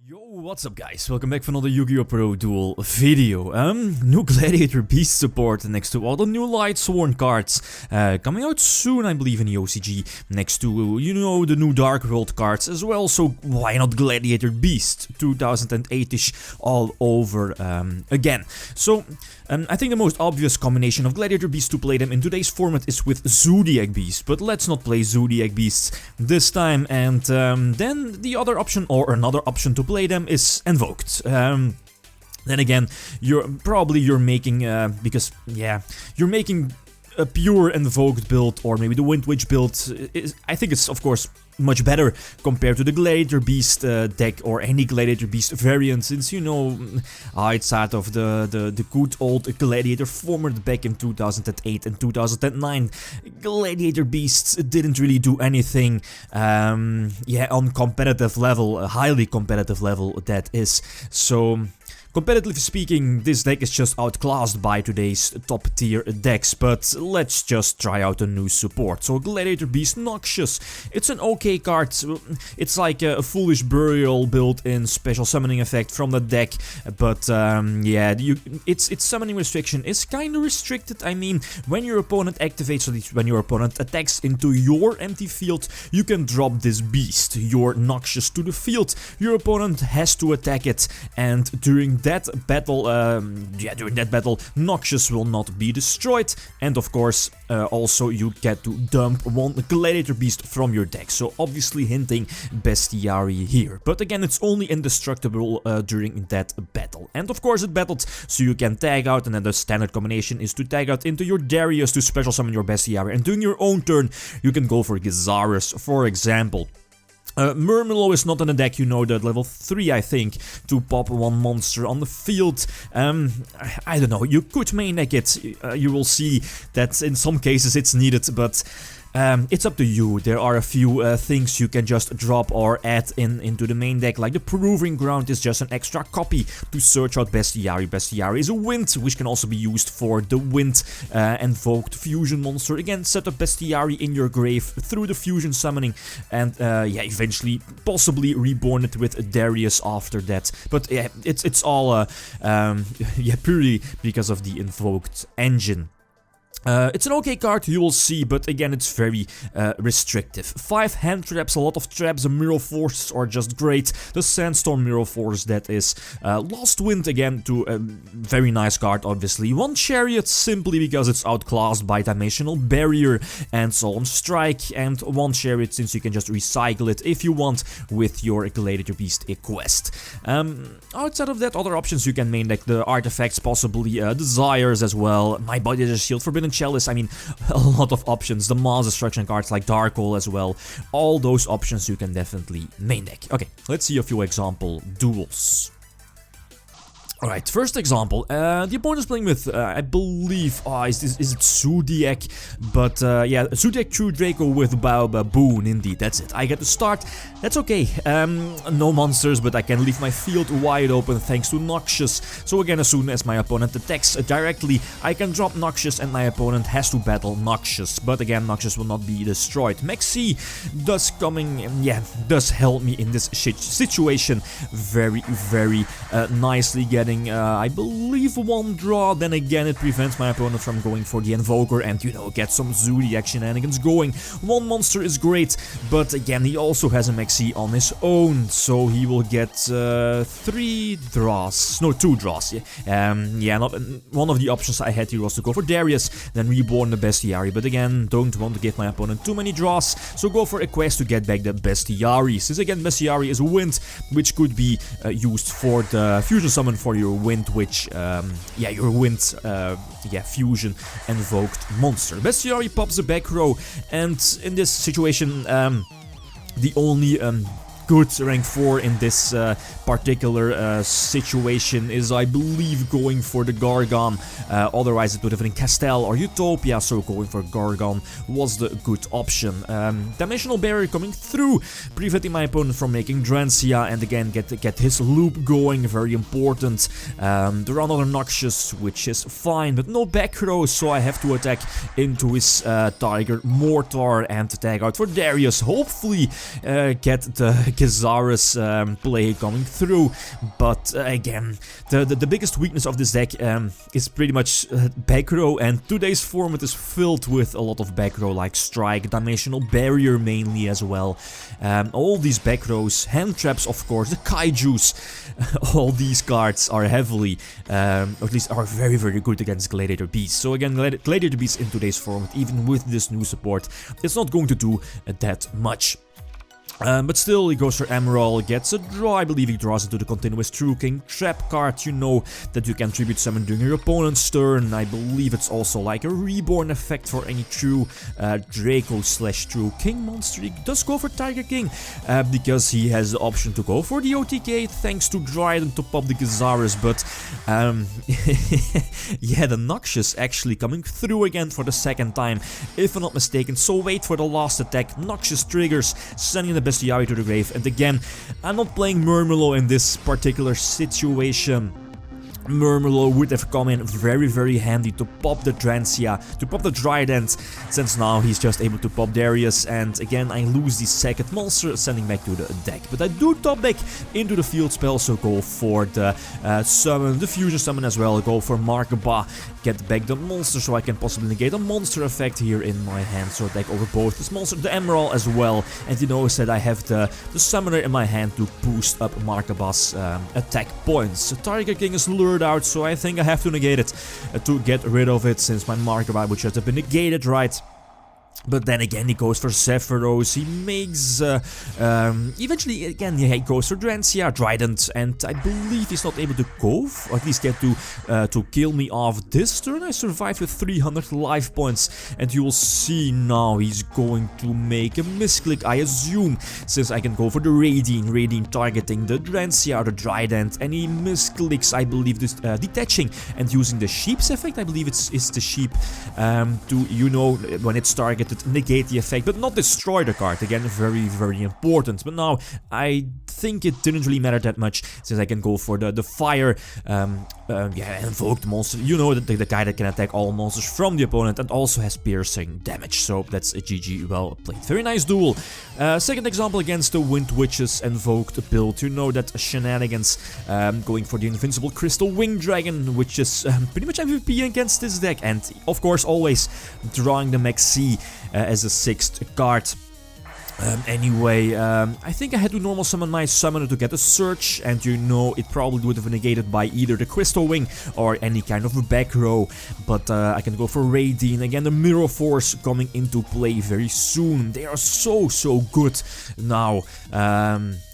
Yo, what's up guys? Welcome back for another YgoPro duel video. New Gladiator Beast support next to all the new Lightsworn cards. Coming out soon, I believe, in the OCG. Next to, you know, the new Dark World cards as well. So why not Gladiator Beast 2008-ish all over again. So I think the most obvious combination of Gladiator Beast to play them in today's format is with Zodiac Beast. But let's not play Zodiac Beasts this time. And then the other option, or another option to play them, is Invoked. Then again, you're making because yeah, you're making a pure Invoked build, or maybe the Wind Witch build. I think it's of course much better compared to the Gladiator Beast deck or any Gladiator Beast variant, since you know it's out of the good old Gladiator format back in 2008 and 2009. Gladiator Beasts didn't really do anything, yeah, on competitive level, a highly competitive level that is. So competitively speaking, this deck is just outclassed by today's top tier decks, but let's just try out a new support. So Gladiator Beast Noxius, it's an okay card. It's like a foolish burial built-in special summoning effect from the deck, but yeah, its summoning restriction is kind of restricted. I mean, when your opponent activates, or at least when your opponent attacks into your empty field, you can drop this beast, your Noxius, to the field. Your opponent has to attack it, and during that battle, Noxius will not be destroyed, and of course, also you get to dump one Gladiator Beast from your deck. So obviously hinting Bestiary here, but again, it's only indestructible during that battle. And of course, it battled, so you can tag out, and then the standard combination is to tag out into your Darius to special summon your Bestiary, and during your own turn, you can go for Gizarus, for example. Murmillo is not in the deck, you know that, level 3 I think, to pop one monster on the field. I don't know, you could main deck it, you will see that in some cases it's needed, but it's up to you. There are a few things you can just drop or add into the main deck, like the Proving Ground is just an extra copy to search out Bestiary. Bestiary is a wind, which can also be used for the wind invoked fusion monster. Again, set up Bestiary in your grave through the fusion summoning, and yeah, eventually possibly reborn it with Darius after that. But yeah, it's all yeah, purely because of the invoked engine. It's an okay card, you will see, but again, it's very restrictive. 5 hand traps, a lot of traps, the Mirror Forces are just great. The Sandstorm Mirror Force, that is. Lost Wind, again, to a very nice card, obviously. 1 Chariot, simply because it's outclassed by Dimensional Barrier and Solemn Strike, and 1 Chariot, since you can just recycle it if you want with your Gladiator Beast quest. Outside of that, other options you can main deck, the artifacts, possibly Desires as well. My Body as a Shield, Forbidden Chalice, I mean, a lot of options. The Mass Destruction cards like Dark Hole as well. All those options you can definitely main deck. Okay, let's see a few example duels. Alright, first example, the opponent is playing with, I believe, is it Zodiac? But, yeah, Zodiac True Draco with Baboon, indeed, that's it. I get to start, that's okay, no monsters, but I can leave my field wide open thanks to Noxius. So again, as soon as my opponent attacks directly, I can drop Noxius and my opponent has to battle Noxius. But again, Noxius will not be destroyed. Maxi does does help me in this situation very, very nicely, getting I believe 1 draw. Then again, it prevents my opponent from going for the Invoker and, you know, get some Zodiac shenanigans going. 1 monster is great, but again, he also has a Maxi on his own, so he will get 3 draws. No, 2 draws. Yeah, not one of the options I had here was to go for Darius, then reborn the Bestiary, but again, don't want to give my opponent too many draws, so go for a quest to get back the Bestiary. Since again, Bestiary is a wind, which could be used for the fusion summon for your wind, which yeah, your wind yeah, fusion invoked monster. Bestiary pops a back row, and in this situation, the only good rank 4 in this particular situation is, I believe, going for the Gargon. Otherwise it would have been Castel or Utopia, so going for Gargon was the good option. Dimensional Barrier coming through, preventing my opponent from making Drancia, and again get his loop going, very important. There are another Noxius, which is fine, but no back row, so I have to attack into his Tiger Mortar and tag out for Darius. Hopefully get Gazara's play coming through, but again, the biggest weakness of this deck is pretty much back row, and today's format is filled with a lot of back row like Strike, Dimensional Barrier mainly as well. All these back rows, hand traps of course, the Kaijus, all these cards are heavily, or at least are very very good against Gladiator Beast. So again, Gladiator Beast in today's format, even with this new support, it's not going to do that much. But still, he goes for Emerald, gets a draw. I believe he draws into the Continuous True King Trap card. You know that you can tribute summon during your opponent's turn. I believe it's also like a reborn effect for any true Draco/True King monster. He does go for Tiger King because he has the option to go for the OTK thanks to Dryden to pop the Gazaras. But yeah, the Noxius actually coming through again for the second time, if I'm not mistaken. So wait for the last attack. Noxius triggers, sending the Bestiari to the grave, and again, I'm not playing Murmillo in this particular situation. Murmillo would have come in very very handy to pop the Drancia, to pop the Trident, since now he's just able to pop Darius, and again I lose the second monster, sending back to the deck. But I do top deck into the field spell, so go for the summon, the fusion summon as well, go for Markaba, get back the monster so I can possibly negate a monster effect here in my hand, so attack over both this monster, the Emerald as well, and you notice that I have the summoner in my hand to boost up Markaba's attack points. The Tiger King is lured out, so I think I have to negate it to get rid of it, since my Markaba would just have been negated, right? But then again, he goes for Sephiroth, he makes, eventually again he goes for Drancia, Trident, and I believe he's not able to go, or at least get to kill me off this turn. I survived with 300 life points, and you will see now he's going to make a misclick, I assume, since I can go for the Radiant targeting the Drancia or the Trident, and he misclicks, I believe, this detaching and using the Sheep's effect. I believe it's the Sheep to, you know, when it's targeted, negate the effect, but not destroy the card. Again, very very important. But now I think it didn't really matter that much, since I can go for the fire, yeah, invoked monster. You know, the guy that can attack all monsters from the opponent and also has piercing damage. So that's a GG, well played. Very nice duel. Second example against the Wind Witches invoked build. You know that shenanigans, going for the invincible Crystal Wing Dragon, which is pretty much MVP against this deck, and of course always drawing the Maxi as a sixth card. Anyway, I think I had to normal summon my summoner to get a search, and you know it probably would have been negated by either the Crystal Wing or any kind of a back row, but I can go for Radiant. Again, the Mirror Force coming into play very soon. They are so good now.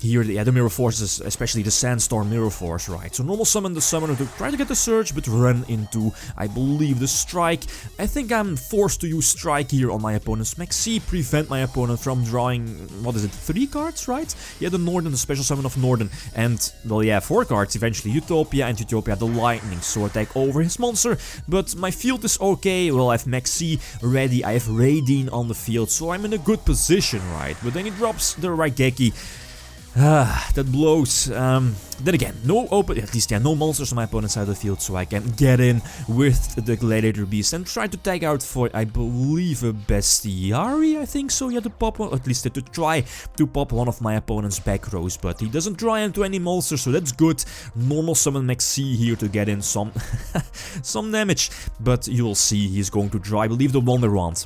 Here, yeah, the Mirror Forces, especially the Sandstorm Mirror Force, right? So normal summon the summoner to try to get the search, but run into, I believe, the Strike. I think I'm forced to use Strike here on my opponent's Maxi, prevent my opponent from drawing, what is it, 3 cards, right? Yeah, the Norden, the special summon of Norden, and, well, yeah, 4 cards eventually, Utopia, and Utopia the Lightning, so attack over his monster. But my field is okay, well, I have Maxi ready, I have Radiant on the field, so I'm in a good position, right? But then he drops the Raigeki. That blows. Then again, no open, at least, yeah, no monsters on my opponent's side of the field, so I can get in with the Gladiator Beast and try to tag out for, I believe, a Bestiari, I think so, yeah, to pop one, at least to try to pop one of my opponent's back rows, but he doesn't draw into any monsters, so that's good. Normal summon Maxi here to get in some, some damage, but you'll see he's going to draw, I believe, the Wonder Wand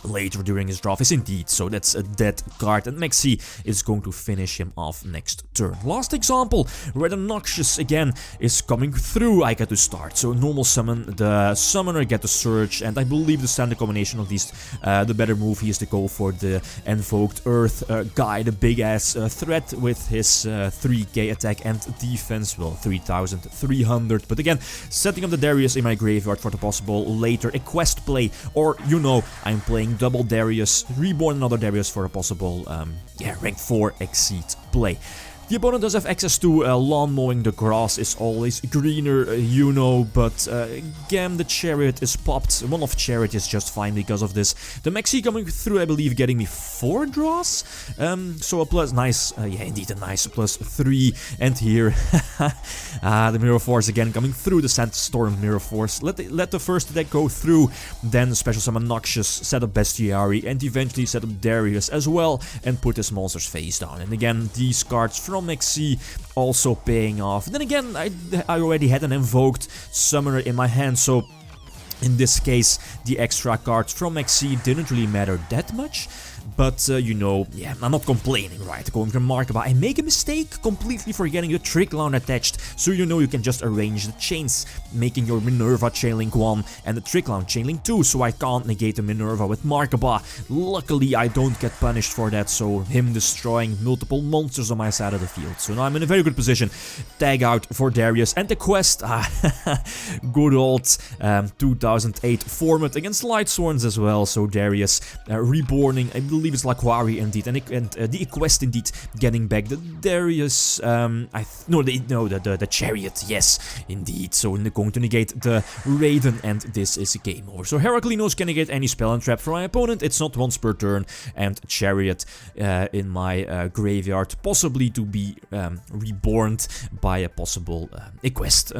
later during his draw is indeed, so that's a dead card, and Maxi is going to finish him off next turn. Last example, where the Noxius again is coming through, I get to start. So normal summon, the summoner get the search, and I believe the standard combination of these, the better move here is to go for the Invoked Earth guy, the big ass threat with his 3k attack and defense, well 3300, but again, setting up the Darius in my graveyard for the possible later a quest play, or you know, I'm playing double Darius, reborn another Darius for a possible, yeah, rank 4 exceed play. The opponent does have access to lawn mowing. The grass is always greener, you know, but again, the chariot is popped. One of chariot is just fine because of this. The Maxi coming through, I believe, getting me 4 draws. So a plus, nice, yeah, indeed a nice +3. And here, the Mirror Force again coming through, the Sandstorm Mirror Force. Let the first deck go through, then special summon Noxius, set up Bestiary, and eventually set up Darius as well, and put his monsters face down. And again, these cards from XC also paying off. Then again, I already had an Invoked Summoner in my hand, so in this case, the extra cards from XC didn't really matter that much. But, you know, yeah, I'm not complaining, right? Going from Markaba, I make a mistake completely forgetting the Trick Clown attached. So you know you can just arrange the chains, making your Minerva Chainlink 1 and the Trick Clown Chainlink 2, so I can't negate the Minerva with Markaba. Luckily, I don't get punished for that, so him destroying multiple monsters on my side of the field. So now I'm in a very good position. Tag out for Darius, and the quest, good old 2008 format against Lightsworns as well. So Darius reborning, I believe it's Laquari indeed, and the quest indeed getting back the Darius, the Chariot, yes, indeed. So going to negate the Raiden, and this is a game over. So Heraclinos can negate any spell and trap from my opponent. It's not once per turn, and Chariot in my graveyard, possibly to be reborn by a possible quest.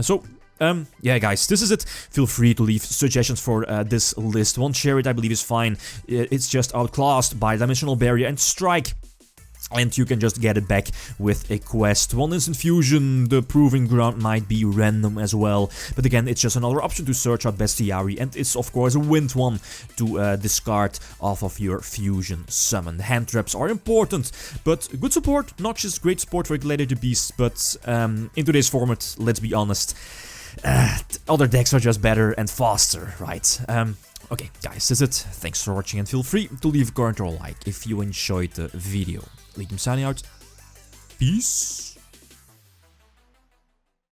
Yeah guys, this is it. Feel free to leave suggestions for this list. One Chariot I believe is fine. It's just outclassed by Dimensional Barrier and Strike. And you can just get it back with a quest. One Instant Fusion, the Proving Ground might be random as well. But again, it's just another option to search out Bestiary. And it's of course a wind one to discard off of your Fusion summon. Hand traps are important, but good support. Noxius, great support for Gladiator Beast. But in today's format, let's be honest, other decks are just better and faster, right? Okay, guys, that's it. Thanks for watching, and feel free to leave a comment or a like if you enjoyed the video. Lithium signing out. Peace.